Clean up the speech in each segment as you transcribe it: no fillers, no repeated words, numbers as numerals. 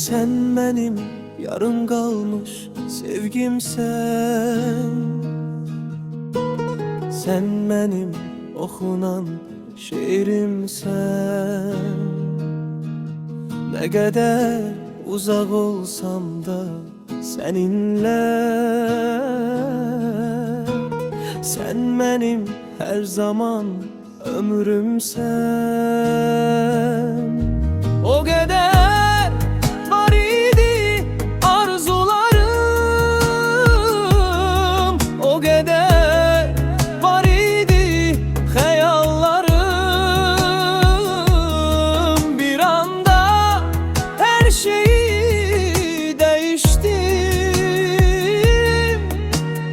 Sen benim yarım kalmış sevgimsen, sen benim okunan şiirimsen. Ne kadar uzak olsam da seninle, sen benim her zaman ömrümsen. O kadar var idi arzularım, o kadar var idi hayallarım. Bir anda her şeyi değiştim,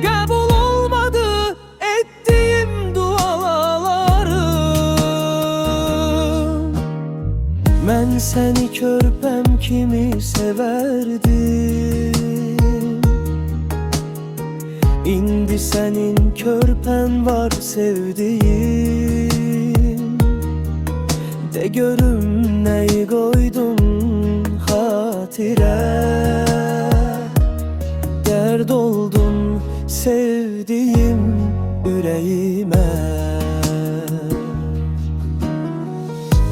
kabul olmadı ettiğim dualarım. Ben seni körpem kimi severdim, İndi senin körpen var sevdiğim. De görüm neyi koydun hatire, dert oldun sevdiğim yüreğime.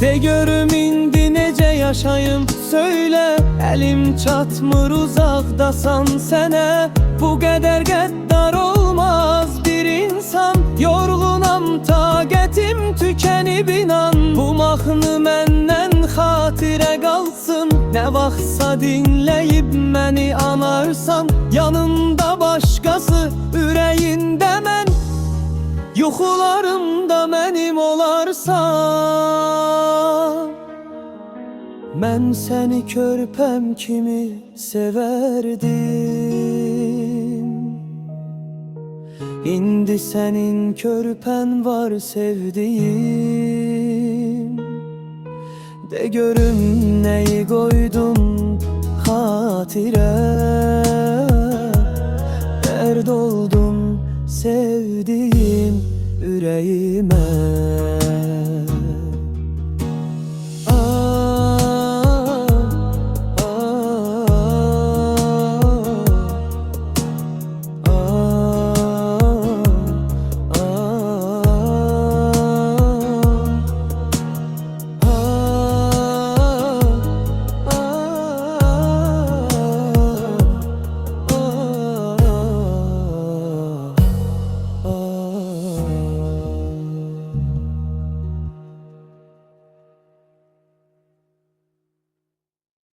De görüm indi nece yaşayım söyle, elim çatmır uzakdasan sene. Bu kadar gaddar olmaz bir insan, yorgunam taqetim tükenib inan. Bu mahnı menden hatire kalsın, ne vaxtsa dinleyip beni anarsan. Yanında başkası, ürəyində mən, yuxularımda mənim olarsan. Ben seni körpem kimi severdim, İndi senin körpen var sevdiğim. De görüm neyi koydun hatire, dert oldun sevdiğim yüreğime.